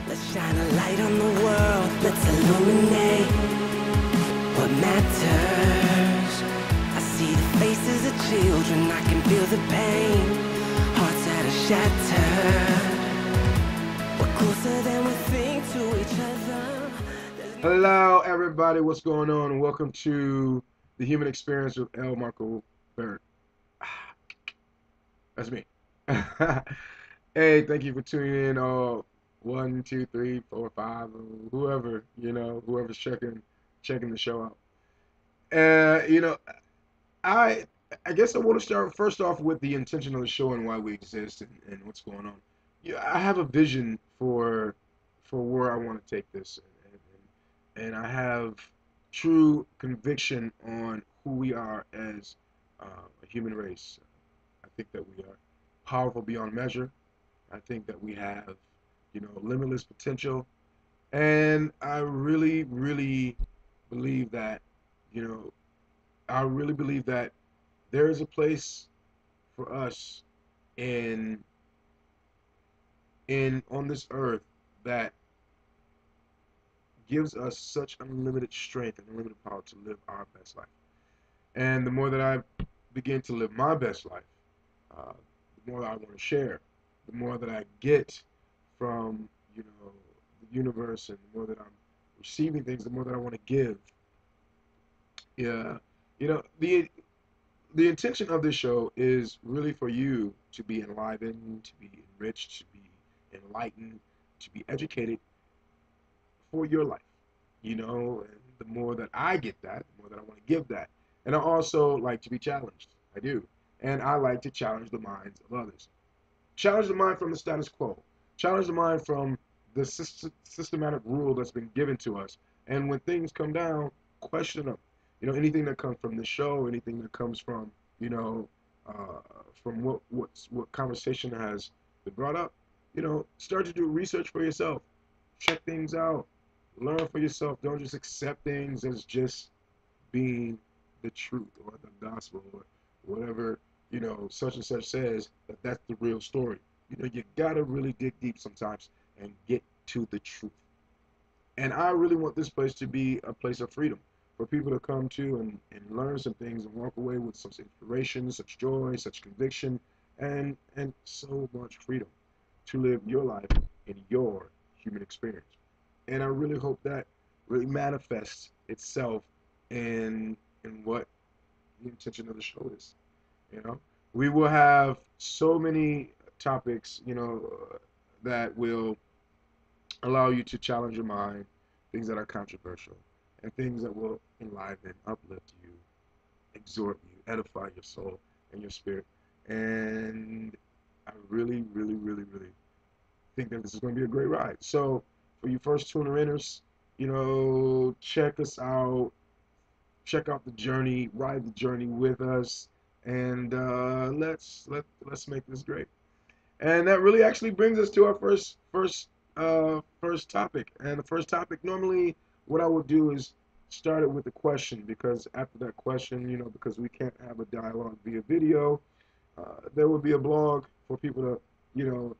Let's shine a light on the world. Let's illuminate what matters. I see the faces of children. I can feel the pain. Hearts that are shattered. We're closer than we think to each other. Hello, everybody. What's going on? Welcome to the Human Experience with L. Marco Burt. That's me. Hey, thank you for tuning in. One, two, three, four, five, whoever whoever's checking the show out. Uh, you know, I I guess I want to start first off with the intention of the show and why we exist and what's going on. Yeah, I have a vision for where I want to take this, and I have true conviction on who we are as a human race. I think that we are powerful beyond measure. I think that we have, limitless potential, and I really, really believe that, you know, I really believe that there is a place for us in on this earth that gives us such unlimited strength and unlimited power to live our best life. And the more that I begin to live my best life, uh, the more I want to share, the more that I get from the universe, and the more that I'm receiving things, the more that I want to give. Yeah, the intention of this show is really for you to be enlivened, to be enriched, to be enlightened, to be educated for your life. And the more that I get that, the more that I want to give that. And I also like to be challenged. I do. And I like to challenge the minds of others. Challenge the mind from the status quo. Challenge the mind from the systematic rule that's been given to us. And when things come down, question them. Anything that comes from this show, anything that comes from, uh, from what conversation has been brought up, start to do research for yourself. Check things out. Learn for yourself. Don't just accept things as just being the truth or the gospel or whatever, such and such says that that's the real story. You gotta really dig deep sometimes and get to the truth. And I really want this place to be a place of freedom for people to come to and learn some things and walk away with some inspiration, such joy, such conviction, and so much freedom to live your life in your human experience. And I really hope that really manifests itself in what the intention of the show is. You know, we will have so many topics, that will allow you to challenge your mind, things that are controversial, and things that will enliven, uplift you, exhort you, edify your soul and your spirit. And I really, really, really, really think that this is going to be a great ride. So, for you first tuner inners, check us out, check out the journey, ride the journey with us, and let's make this great. And that really actually brings us to our first topic. And the first topic, normally what I would do is start it with a question, because after that question, because we can't have a dialogue via video, there will be a blog for people to, you know,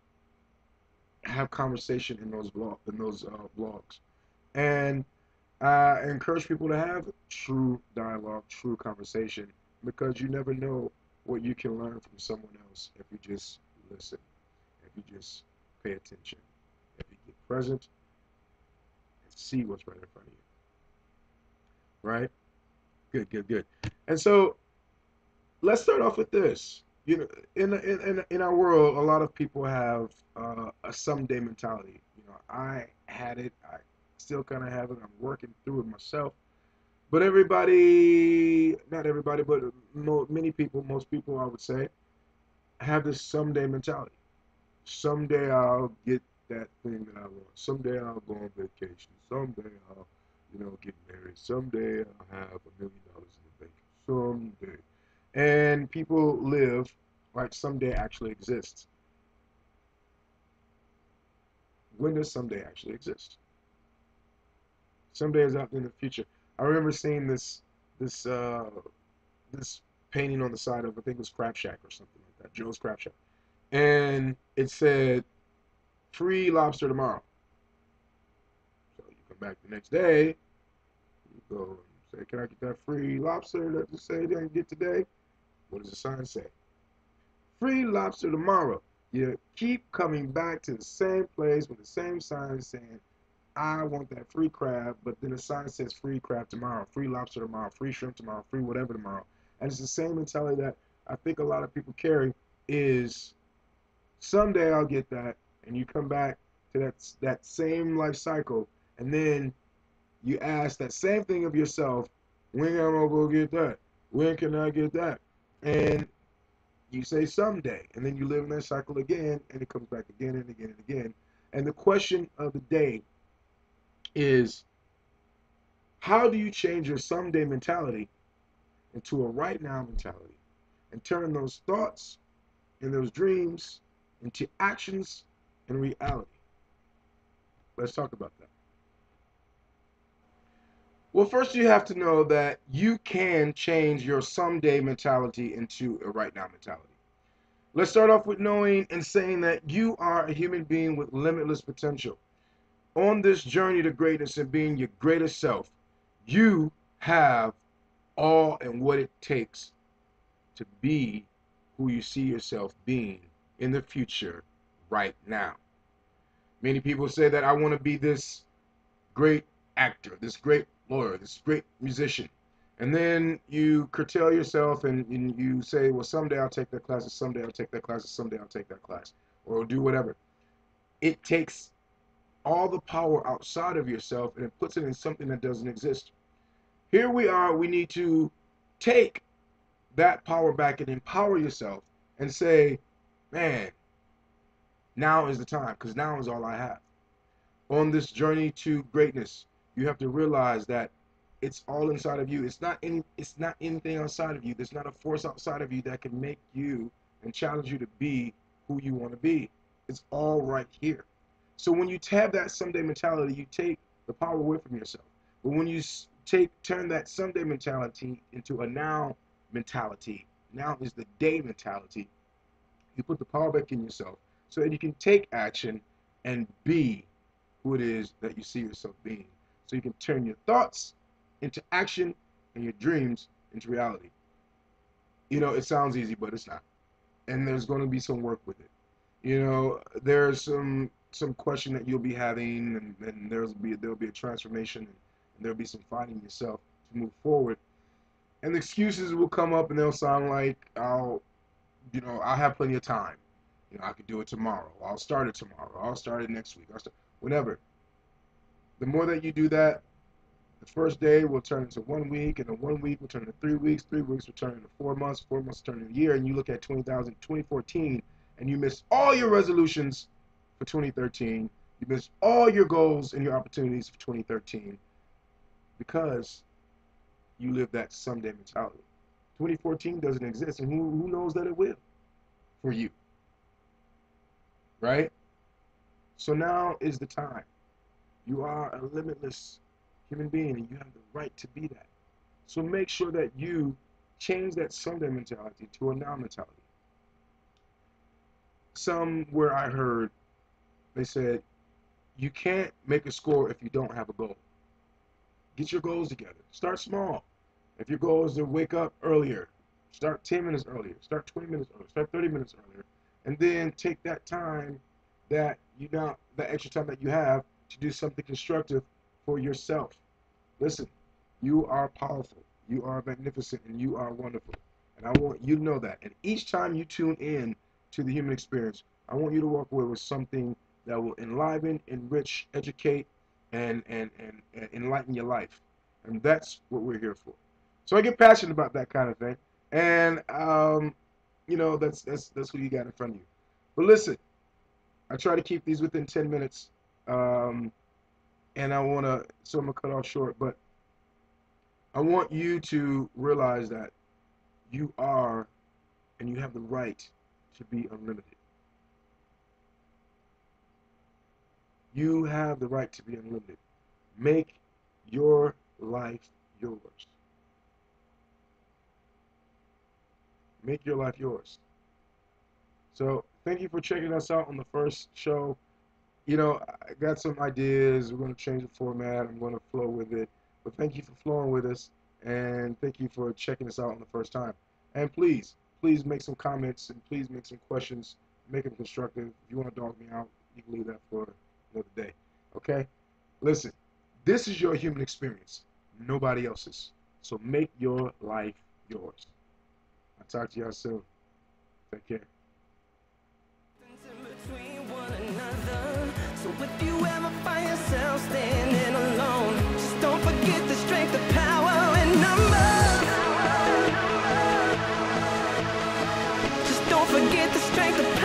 have conversation in those blogs. And I encourage people to have true dialogue, true conversation, because you never know what you can learn from someone else if you just listen, if you just pay attention, if you get present and see what's right in front of you. Right? Good, good, good. And so let's start off with this. In our world, a lot of people have a someday mentality. I had it. I still kind of have it. I'm working through it myself. But everybody, not everybody, but many people, most people, I would say, have this someday mentality. Someday I'll get that thing that I want. Someday I'll go on vacation. Someday I'll, get married. Someday I'll have $1 million in the bank. Someday. And people live like someday actually exists. When does someday actually exist? Someday is out in the future. I remember seeing this this painting on the side of, I think it was Crab Shack or something like that, Joe's Crab Shack, and it said free lobster tomorrow. back the next day, you go and say, can I get that free lobster that you say you didn't get today? What does the sign say? Free lobster tomorrow. You keep coming back to the same place with the same sign saying, I want that free crab, but then the sign says free crab tomorrow, free lobster tomorrow, free shrimp tomorrow, free whatever tomorrow. And it's the same mentality that I think a lot of people carry is someday I'll get that, and you come back to that same life cycle, and then you ask that same thing of yourself, when am I gonna get that? When can I get that? And you say someday, and then you live in that cycle again, and it comes back again and again and again. And the question of the day is, how do you change your someday mentality into a right now mentality and turn those thoughts and those dreams into actions and reality? Let's talk about that. Well, first you have to know that you can change your someday mentality into a right now mentality. Let's start off with knowing and saying that you are a human being with limitless potential. On this journey to greatness and being your greatest self, you have all and what it takes to be who you see yourself being in the future right now. Many people say that I want to be this great actor, this great lawyer, this great musician. And then you curtail yourself and you say, well, someday I'll take that class, or someday I'll take that class, or someday I'll take that class, or do whatever. It takes all the power outside of yourself and it puts it in something that doesn't exist. Here we are, we need to take that power back and empower yourself and say, man, now is the time, because now is all I have. On this journey to greatness, you have to realize that it's all inside of you. It's not anything outside of you. There's not a force outside of you that can make you and challenge you to be who you want to be. It's all right here. So when you have that someday mentality, you take the power away from yourself. But when you turn that someday mentality into a now mentality, now is the day mentality, you put the power back in yourself so that you can take action and be who it is that you see yourself being. So you can turn your thoughts into action and your dreams into reality. You know, it sounds easy, but it's not. And there's going to be some work with it. You know, there's some question that you'll be having, and there'll be a transformation, and there'll be some finding yourself to move forward. And the excuses will come up, and they'll sound like I'll have plenty of time. You know, I could do it tomorrow. I'll start it tomorrow. I'll start it next week. Whenever. The more that you do that, the first day will turn into 1 week, and then 1 week will turn into 3 weeks. 3 weeks will turn into 4 months. 4 months will turn into a year, and you look at 2014, and you miss all your resolutions for 2013. You miss all your goals and your opportunities for 2013 because you live that someday mentality. 2014 doesn't exist, and who knows that it will for you, right? So now is the time. You are a limitless human being, and you have the right to be that. So make sure that you change that someday mentality to a now mentality. Somewhere I heard, they said, you can't make a score if you don't have a goal. Get your goals together. Start small. If your goal is to wake up earlier, start 10 minutes earlier, start 20 minutes earlier, start 30 minutes earlier, and then take that time that that extra time that you have to do something constructive for yourself. Listen, you are powerful, you are magnificent, and you are wonderful. And I want you to know that. And each time you tune in to the human experience, I want you to walk away with something that will enliven, enrich, educate, and enlighten your life. And that's what we're here for. So I get passionate about that kind of thing. And that's who you got in front of you. But listen, I try to keep these within 10 minutes. And I'm gonna cut off short, but I want you to realize that you are and you have the right to be unlimited. You have the right to be unlimited. Make your life yours. Make your life yours. So thank you for checking us out on the first show. I got some ideas. We're going to change the format. I'm going to flow with it. But thank you for flowing with us, and thank you for checking us out on the first time. And please make some comments, and please make some questions. Make them constructive. If you want to dog me out, you can leave that for another day. Okay? Listen, this is your human experience, nobody else's. So make your life yours. I'll talk to y'all soon. Take care. So if you ever find yourself standing alone, just don't forget the strength, the power in numbers. Just don't forget the strength, the